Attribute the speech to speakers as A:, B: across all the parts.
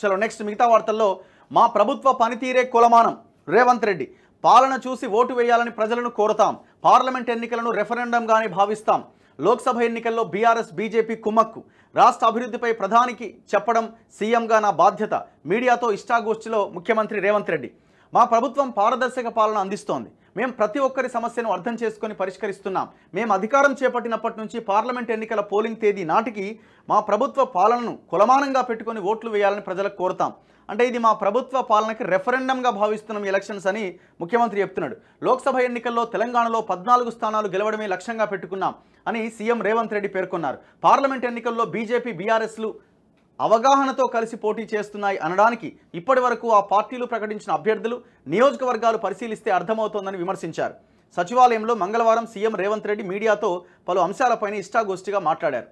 A: చలో నెక్స్ట్ మిగతా వార్తల్లో మా ప్రభుత్వ పనితీరే కొలమానం రేవంత్ రెడ్డి పాలన చూసి ఓటు వేయాలని ప్రజలను కోరతాం పార్లమెంట్ ఎన్నికలను రెఫరెండంగానే భావిస్తాం లోక్సభ ఎన్నికల్లో బీఆర్ఎస్ బీజేపీ కుమ్మక్కు రాష్ట్ర అభివృద్ధిపై ప్రధానికి చెప్పడం సీఎంగా నా బాధ్యత మీడియాతో ఇష్టాగోష్ఠిలో ముఖ్యమంత్రి రేవంత్ రెడ్డి మా ప్రభుత్వం పారదర్శక పాలన అందిస్తోంది మేము ప్రతి ఒక్కరి సమస్యను అర్థం చేసుకొని పరిష్కరిస్తున్నాం మేము అధికారం చేపట్టినప్పటి నుంచి పార్లమెంట్ ఎన్నికల పోలింగ్ తేదీ నాటికి మా ప్రభుత్వ పాలనను కొలమానంగా పెట్టుకొని ఓట్లు వేయాలని ప్రజలకు కోరతాం అంటే ఇది మా ప్రభుత్వ పాలనకి రెఫరెండంగా భావిస్తున్నాం ఎలక్షన్స్ అని ముఖ్యమంత్రి చెప్తున్నాడు లోక్సభ ఎన్నికల్లో తెలంగాణలో 14 స్థానాలు గెలవడమే లక్ష్యంగా పెట్టుకున్నాం అని సీఎం రేవంత్ రెడ్డి పేర్కొన్నారు పార్లమెంట్ ఎన్నికల్లో బీజేపీ బీఆర్ఎస్లు అవగాహనతో కలిసి పోటీ చేస్తున్నాయి అనడానికి ఇప్పటి వరకు ఆ పార్టీలు ప్రకటించిన అభ్యర్థులు నియోజకవర్గాలు పరిశీలిస్తే అర్థమవుతోందని విమర్శించారు సచివాలయంలో మంగళవారం సీఎం రేవంత్ రెడ్డి మీడియాతో పలు అంశాలపైన ఇష్టాగోష్ఠిగా మాట్లాడారు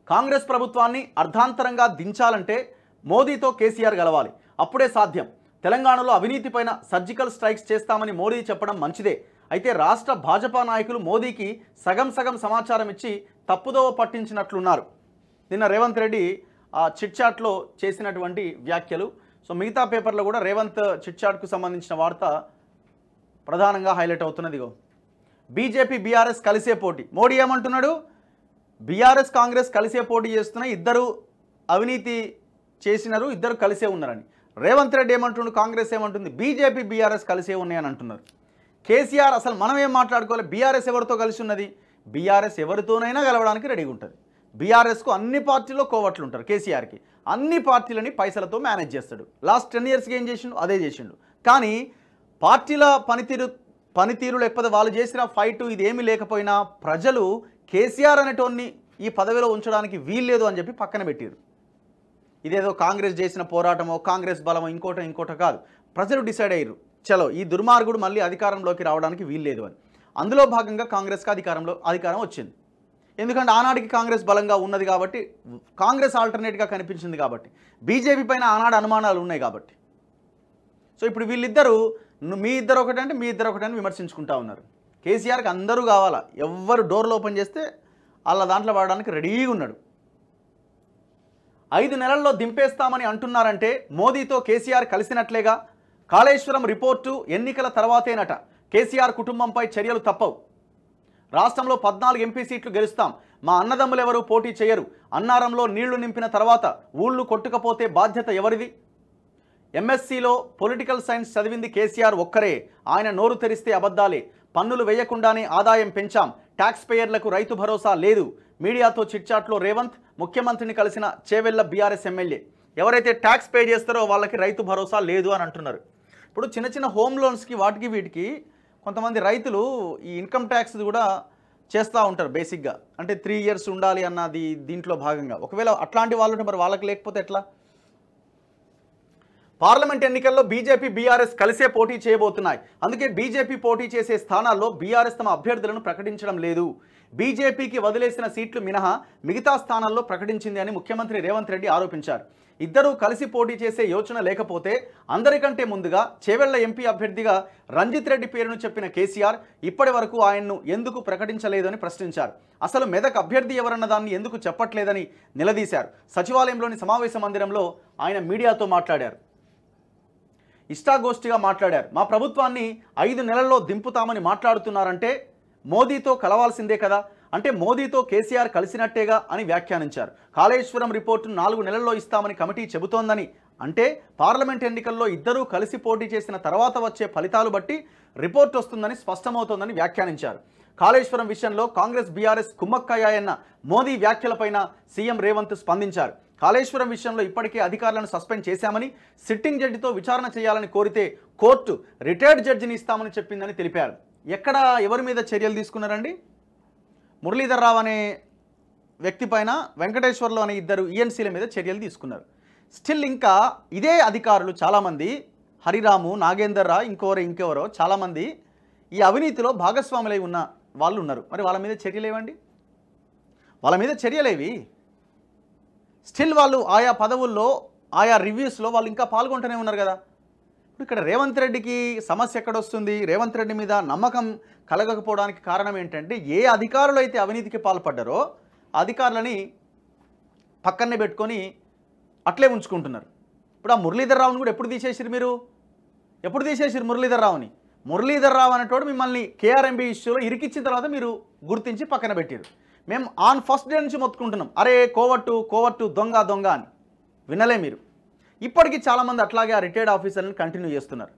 A: కాంగ్రెస్ ప్రభుత్వాన్ని అర్ధాంతరంగా దించాలంటే మోదీతో కేసీఆర్ గెలవాలి అప్పుడే సాధ్యం తెలంగాణలో అవినీతిపైన సర్జికల్ స్ట్రైక్స్ చేస్తామని మోదీ చెప్పడం మంచిదే అయితే రాష్ట్ర భాజపా నాయకులు మోదీకి సగం సమాచారం ఇచ్చి తప్పుదోవ పట్టించినట్లున్నారు నిన్న రేవంత్ రెడ్డి ఆ చిట్చాట్లో చేసినటువంటి వ్యాఖ్యలు సో మిగతా పేపర్లో కూడా రేవంత్ చిట్చాట్కు సంబంధించిన వార్త ప్రధానంగా హైలైట్ అవుతున్నదిగో బీజేపీ బీఆర్ఎస్ కలిసే పోటీ మోడీ ఏమంటున్నాడు బీఆర్ఎస్ కాంగ్రెస్ కలిసే పోటీ చేస్తున్న ఇద్దరు అవినీతి చేసినారు ఇద్దరు కలిసే ఉన్నారని రేవంత్ రెడ్డి ఏమంటుండు కాంగ్రెస్ ఏమంటుంది బీజేపీ బీఆర్ఎస్ కలిసే ఉన్నాయని అంటున్నారు కేసీఆర్ అసలు మనం ఏం మాట్లాడుకోవాలి బీఆర్ఎస్ ఎవరితో కలిసి ఉన్నది బీఆర్ఎస్ ఎవరితోనైనా గెలవడానికి రెడీగా ఉంటుంది బీఆర్ఎస్కు అన్ని పార్టీల్లో కోవట్లు ఉంటారు కేసీఆర్కి అన్ని పార్టీలని పైసలతో మేనేజ్ చేస్తాడు లాస్ట్ 10 yearsకి ఏం చేసిండు అదే చేసిండు కానీ పార్టీల పనితీరు లేకపోతే వాళ్ళు చేసిన ఫైట్ ఇదేమీ లేకపోయినా ప్రజలు కేసీఆర్ అనేటోన్ని ఈ పదవిలో ఉంచడానికి వీల్లేదు అని చెప్పి పక్కన పెట్టారు ఇదేదో కాంగ్రెస్ చేసిన పోరాటమో కాంగ్రెస్ బలమో ఇంకోటో కాదు ప్రజలు డిసైడ్ అయ్యారు చలో ఈ దుర్మార్గుడు మళ్ళీ అధికారంలోకి రావడానికి వీల్లేదు అని అందులో భాగంగా కాంగ్రెస్కి అధికారం వచ్చింది ఎందుకంటే ఆనాడికి కాంగ్రెస్ బలంగా ఉన్నది కాబట్టి కాంగ్రెస్ ఆల్టర్నేట్గా కనిపించింది కాబట్టి బీజేపీ పైన ఆనాడు అనుమానాలు ఉన్నాయి కాబట్టి సో ఇప్పుడు వీళ్ళిద్దరూ మీ ఇద్దరు ఒకటంటే మీ ఇద్దరు ఒకటని విమర్శించుకుంటా ఉన్నారు కేసీఆర్కి అందరూ కావాలా ఎవ్వరు డోర్లు ఓపెన్ చేస్తే వాళ్ళ దాంట్లో పడడానికి రెడీగా ఉన్నాడు 5 నెలల్లో దింపేస్తామని అంటున్నారంటే మోదీతో కేసీఆర్ కలిసినట్లేగా కాళేశ్వరం రిపోర్టు ఎన్నికల తర్వాతేనట కేసీఆర్ కుటుంబంపై చర్యలు తప్పవు రాష్ట్రంలో 14 ఎంపీ సీట్లు గెలుస్తాం మా అన్నదమ్ములు ఎవరు పోటీ చేయరు అన్నారంలో నీళ్లు నింపిన తర్వాత ఊళ్ళు కొట్టుకపోతే బాధ్యత ఎవరిది ఎంఎస్సీలో పొలిటికల్ సైన్స్ చదివింది కేసీఆర్ ఒక్కరే ఆయన నోరు తెరిస్తే అబద్ధాలే పన్నులు వేయకుండానే ఆదాయం పెంచాం ట్యాక్స్ పేయర్లకు రైతు భరోసా లేదు మీడియాతో చిట్చాట్లో రేవంత్ ముఖ్యమంత్రిని కలిసిన చేవెళ్ల బీఆర్ఎస్ ఎమ్మెల్యే ఎవరైతే ట్యాక్స్ పే చేస్తారో వాళ్ళకి రైతు భరోసా లేదు అని అంటున్నారు ఇప్పుడు చిన్న హోమ్ లోన్స్కి వాటికి వీటికి కొంతమంది రైతులు ఈ ఇన్కమ్ ట్యాక్స్ కూడా చేస్తూ ఉంటారు బేసిక్గా అంటే 3 years ఉండాలి అన్నది దీంట్లో భాగంగా ఒకవేళ అట్లాంటి వాళ్ళు మరి వాళ్ళకి లేకపోతే ఎట్లా పార్లమెంట్ ఎన్నికల్లో బీజేపీ బీఆర్ఎస్ కలిసే పోటీ చేయబోతున్నాయి అందుకే బీజేపీ పోటీ చేసే స్థానాల్లో బీఆర్ఎస్ తమ అభ్యర్థులను ప్రకటించడం లేదు బీజేపీకి వదిలేసిన సీట్లు మినహా మిగతా స్థానాల్లో ప్రకటించింది అని ముఖ్యమంత్రి రేవంత్ రెడ్డి ఆరోపించారు ఇద్దరూ కలిసి పోటీ చేసే యోచన లేకపోతే అందరికంటే ముందుగా చేవెళ్ల ఎంపీ అభ్యర్థిగా రంజిత్ రెడ్డి పేరును చెప్పిన కేసీఆర్ ఇప్పటి వరకు ఆయన్ను ఎందుకు ప్రకటించలేదని ప్రశ్నించారు అసలు మెదక్ అభ్యర్థి ఎవరన్న దాన్ని ఎందుకు చెప్పట్లేదని నిలదీశారు సచివాలయంలోని సమావేశ మందిరంలో ఆయన మీడియాతో మాట్లాడారు ఇష్టాగోష్ఠిగా మాట్లాడారు మా ప్రభుత్వాన్ని 5 నెలల్లో దింపుతామని మాట్లాడుతున్నారంటే మోదీతో కలవాల్సిందే కదా అంటే మోదీతో కేసీఆర్ కలిసినట్టేగా అని వ్యాఖ్యానించారు కాళేశ్వరం రిపోర్టును 4 నెలల్లో ఇస్తామని కమిటీ చెబుతోందని అంటే పార్లమెంట్ ఎన్నికల్లో ఇద్దరూ కలిసి పోటీ చేసిన తర్వాత వచ్చే ఫలితాలు బట్టి రిపోర్ట్ వస్తుందని స్పష్టమవుతోందని వ్యాఖ్యానించారు కాళేశ్వరం విషయంలో కాంగ్రెస్ బీఆర్ఎస్ కుమ్మక్కయ్యాయన్న మోదీ వ్యాఖ్యలపైన సీఎం రేవంత్ స్పందించారు కాళేశ్వరం విషయంలో ఇప్పటికే అధికారులను సస్పెండ్ చేశామని సిట్టింగ్ జడ్జితో విచారణ చేయాలని కోరితే కోర్టు రిటైర్డ్ జడ్జిని ఇస్తామని చెప్పిందని తెలిపారు ఎక్కడ ఎవరి మీద చర్యలు తీసుకున్నారండి మురళీధర్ రావు అనే వ్యక్తి పైన వెంకటేశ్వర్లు అనే ఇద్దరు ఈఎన్సీల మీద చర్యలు తీసుకున్నారు స్టిల్ ఇంకా ఇదే అధికారులు చాలామంది హరిరాము నాగేందర్ రావు ఇంకెవరో చాలామంది ఈ అవినీతిలో భాగస్వాములై ఉన్న వాళ్ళు ఉన్నారు మరి వాళ్ళ మీద చర్యలేవండి వాళ్ళ మీద చర్యలేవి స్టిల్ వాళ్ళు ఆయా పదవుల్లో ఆయా రివ్యూస్లో వాళ్ళు ఇంకా పాల్గొంటూనే ఉన్నారు కదా ఇక్కడ రేవంత్ రెడ్డికి సమస్య ఎక్కడొస్తుంది రేవంత్ రెడ్డి మీద నమ్మకం కలగకపోవడానికి కారణం ఏంటంటే ఏ అధికారులు అయితే అవినీతికి పాల్పడ్డారో అధికారులని పక్కనే పెట్టుకొని అట్లే ఉంచుకుంటున్నారు. ఇప్పుడు ఆ మురళీధర్ రావుని కూడా ఎప్పుడు తీసేసిరు మీరు? ఎప్పుడు తీసేసిరు మురళీధర్ రావుని? మురళీధర్ రావు అనేటోడు మిమ్మల్ని కేఆర్ఎంబీ ఇష్యూలో ఇరికిచ్చిన తర్వాత మీరు గుర్తించి పక్కన పెట్టారు. మేము ఆన్ ఫస్ట్ డే నుంచి మొత్తుకుంటున్నాం, అరే కోవట్టు కోవట్టు దొంగ దొంగ అని. వినలే మీరు. ఇప్పటికీ చాలామంది అట్లాగే ఆ రిటైర్డ్ ఆఫీసర్ని కంటిన్యూ చేస్తున్నారు.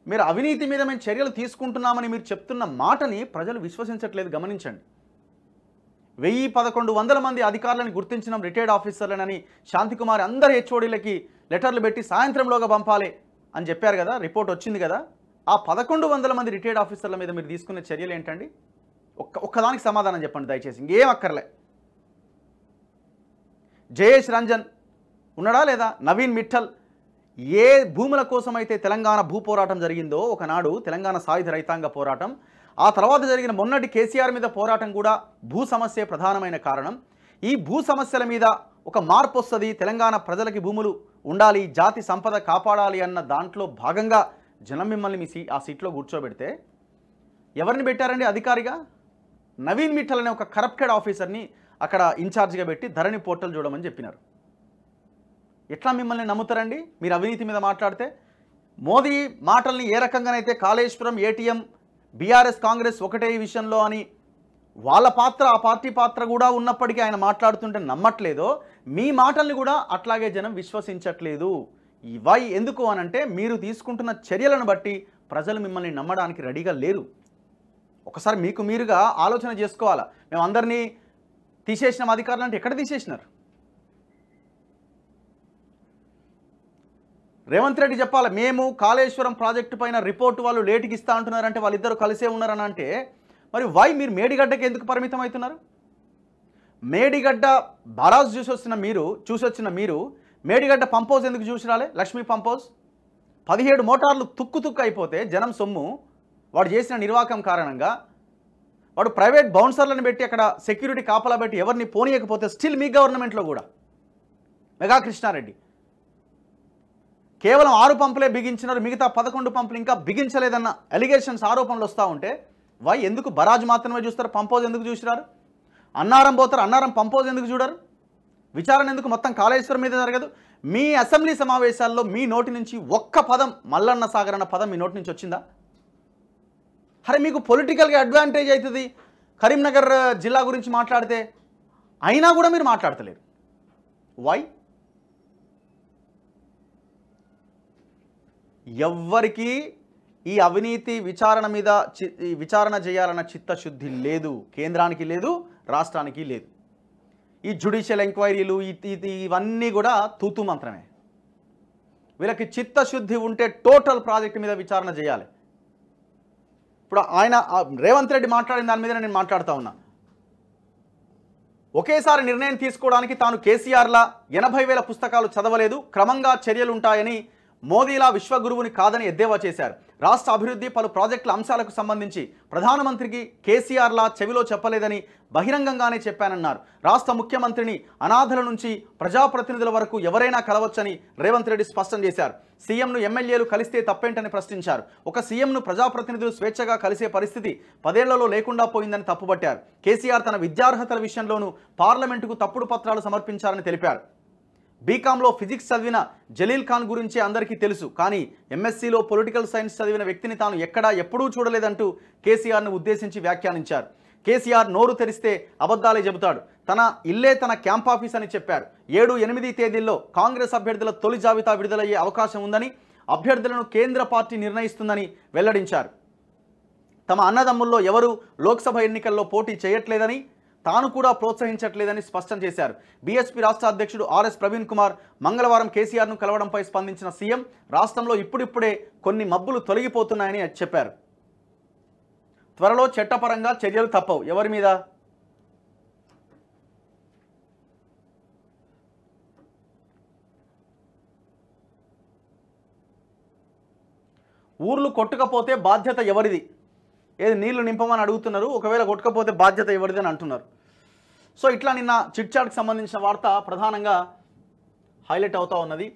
A: మీరు అవినీతి మీద మేము చర్యలు తీసుకుంటున్నామని మీరు చెప్తున్న మాటని ప్రజలు విశ్వసించట్లేదు, గమనించండి. 1100 మంది అధికారులను గుర్తించిన రిటైర్డ్ ఆఫీసర్లనని శాంతికుమార్ అందరు హెచ్ఓడీలకి లెటర్లు పెట్టి సాయంత్రంలోగా పంపాలి అని చెప్పారు కదా, రిపోర్ట్ వచ్చింది కదా. ఆ 1100 మంది రిటైర్డ్ ఆఫీసర్ల మీద మీరు తీసుకునే చర్యలు ఏంటండి? ఒక్కదానికి సమాధానం చెప్పండి దయచేసి, ఇంకేం అక్కర్లే. జయేష్ రంజన్ ఉన్నాడా లేదా? నవీన్ మిట్టల్, ఏ భూముల కోసమైతే తెలంగాణ భూ పోరాటం జరిగిందో ఒకనాడు, తెలంగాణ సాయుధ రైతాంగ పోరాటం, ఆ తర్వాత జరిగిన మొన్నటి కేసీఆర్ మీద పోరాటం కూడా భూ సమస్యే ప్రధానమైన కారణం. ఈ భూ సమస్యల మీద ఒక మార్పు వస్తుంది, తెలంగాణ ప్రజలకి భూములు ఉండాలి, జాతి సంపద కాపాడాలి అన్న దాంట్లో భాగంగా జనం మిమ్మల్ని ఆ సీట్లో కూర్చోబెడితే ఎవరిని పెట్టారండి అధికారిగా? నవీన్ మిట్టల్ అనే ఒక కరప్టెడ్ ఆఫీసర్ని అక్కడ ఇన్ఛార్జిగా పెట్టి ధరణి పోర్టల్ చూడమని చెప్పినారు. ఎట్లా మిమ్మల్ని నమ్ముతారండి మీరు అవినీతి మీద మాట్లాడితే? మోదీ మాటల్ని ఏ రకంగానైతే కాళేశ్వరం, ఏటీఎం, బీఆర్ఎస్ కాంగ్రెస్ ఒకటే ఈ విషయంలో అని వాళ్ళ పాత్ర, ఆ పార్టీ పాత్ర కూడా ఉన్నప్పటికీ ఆయన మాట్లాడుతుంటే నమ్మట్లేదో, మీ మాటల్ని కూడా అట్లాగే జనం విశ్వసించట్లేదు. ఇవై ఎందుకు అనంటే మీరు తీసుకుంటున్న చర్యలను బట్టి ప్రజలు మిమ్మల్ని నమ్మడానికి రెడీగా లేరు. ఒకసారి మీకు మీరుగా ఆలోచన చేసుకోవాలా. మేము అందరినీ తీసేసిన అధికారులు అంటే ఎక్కడ తీసేసినారు? రేవంత్ రెడ్డి చెప్పాలి, మేము కాళేశ్వరం ప్రాజెక్టు పైన రిపోర్టు వాళ్ళు లేటుకి ఇస్తా అంటున్నారంటే వాళ్ళిద్దరూ కలిసే ఉన్నారని అంటే మరి వై మీరు మేడిగడ్డకి ఎందుకు పరిమితం అవుతున్నారు? మేడిగడ్డ బరాజ్ చూసొచ్చిన మీరు మేడిగడ్డ పంప్ హౌస్ ఎందుకు చూసి రాలే? లక్ష్మీ పంప్ హౌస్ 17 మోటార్లు తుక్కు అయిపోతే జనం సొమ్ము వాడు చేసిన నిర్వాకం కారణంగా వాడు ప్రైవేట్ బౌన్సర్లను పెట్టి అక్కడ సెక్యూరిటీ కాపలా పెట్టి ఎవరిని పోనీయకపోతే స్టిల్ మీ గవర్నమెంట్లో కూడా మెగా కృష్ణారెడ్డి కేవలం 6 పంపులే బిగించినారు, మిగతా 11 పంపులు ఇంకా బిగించలేదన్న అలిగేషన్స్, ఆరోపణలు వస్తూ ఉంటే వై ఎందుకు బరాజ్ మాత్రమే చూస్తారు, పంప్ హౌస్ ఎందుకు చూసిరారు? అన్నారం పోతారు, అన్నారం పంప్ హౌస్ ఎందుకు చూడరు? విచారణ ఎందుకు మొత్తం కాళేశ్వరం మీద జరగదు? మీ అసెంబ్లీ సమావేశాల్లో మీ నోటి నుంచి ఒక్క పదం మల్లన్న సాగర్ అన్న పదం మీ నోటి నుంచి వచ్చిందా? అరే మీకు పొలిటికల్గా అడ్వాంటేజ్ అవుతుంది కరీంనగర్ జిల్లా గురించి మాట్లాడితే, అయినా కూడా మీరు మాట్లాడతలేరు. వై? ఎవ్వరికీ ఈ అవినీతి విచారణ చేయాలన్న చిత్తశుద్ధి లేదు, కేంద్రానికి లేదు, రాష్ట్రానికి లేదు. ఈ జ్యుడిషియల్ ఎంక్వైరీలు ఇవన్నీ కూడా తూతు మంత్రమే. వీళ్ళకి చిత్తశుద్ధి ఉంటే టోటల్ ప్రాజెక్టు మీద విచారణ చేయాలి. ఇప్పుడు ఆయన రేవంత్ రెడ్డి మాట్లాడిన దాని మీద నేను మాట్లాడుతూ ఉన్నా. ఒకేసారి నిర్ణయం తీసుకోవడానికి తాను కేసీఆర్లా 80,000 పుస్తకాలు చదవలేదు, క్రమంగా చర్యలు ఉంటాయని, మోదీలా విశ్వగురువుని కాదని ఎద్దేవా చేశారు. రాష్ట్ర అభివృద్ధి, పలు ప్రాజెక్టుల అంశాలకు సంబంధించి ప్రధానమంత్రికి కేసీఆర్లా చెవిలో చెప్పలేదని బహిరంగంగానే చెప్పానన్నారు. రాష్ట్ర ముఖ్యమంత్రిని అనాథల నుంచి ప్రజాప్రతినిధుల వరకు ఎవరైనా కలవచ్చని రేవంత్ రెడ్డి స్పష్టం చేశారు. సీఎంను ఎమ్మెల్యేలు కలిస్తే తప్పేంటని ప్రశ్నించారు. ఒక సీఎంను ప్రజాప్రతినిధులు స్వేచ్ఛగా కలిసే పరిస్థితి 10 ఏళ్లలో లేకుండా పోయిందని తప్పుపట్టారు. కేసీఆర్ తన విద్యార్హతల విషయంలోనూ పార్లమెంటుకు తప్పుడు పత్రాలు సమర్పించారని తెలిపారు. బీకాంలో ఫిజిక్స్ చదివిన జలీల్ ఖాన్ గురించే అందరికీ తెలుసు, కానీ ఎంఎస్సీలో పొలిటికల్ సైన్స్ చదివిన వ్యక్తిని తాను ఎక్కడా ఎప్పుడూ చూడలేదంటూ కేసీఆర్ను ఉద్దేశించి వ్యాఖ్యానించారు. కేసీఆర్ నోరు తెరిస్తే అబద్ధాలే చెబుతాడు, తన ఇల్లే తన క్యాంప్ ఆఫీస్ అని చెప్పారు. 7, 8 తేదీల్లో కాంగ్రెస్ అభ్యర్థుల తొలి జాబితా విడుదలయ్యే అవకాశం ఉందని, అభ్యర్థులను కేంద్ర పార్టీ నిర్ణయిస్తుందని వెల్లడించారు. తమ అన్నదమ్ముల్లో ఎవరూ లోక్సభ ఎన్నికల్లో పోటీ చేయట్లేదని, తాను కూడా ప్రోత్సహించట్లేదని స్పష్టం చేశారు. బీఎస్పీ రాష్ట్ర అధ్యక్షుడు ఆర్ఎస్ ప్రవీణ్ కుమార్ మంగళవారం కేసీఆర్ను కలవడంపై స్పందించిన సీఎం, రాష్ట్రంలో ఇప్పుడిప్పుడే కొన్ని మబ్బులు తొలగిపోతున్నాయని చెప్పారు. త్వరలో చట్టపరంగా చర్యలు తప్పవు. ఎవరి మీద? ఊర్లు కొట్టుకపోతే బాధ్యత ఎవరిది? ఏది నీళ్లు నింపమని అడుగుతున్నారు, ఒకవేళ కొట్టుకపోతే బాధ్యత ఎవరిది అని అంటున్నారు. సో ఇట్లా నిన్న చిట్ చాట్కి సంబంధించిన వార్త ప్రధానంగా హైలైట్ అవుతూ ఉన్నది.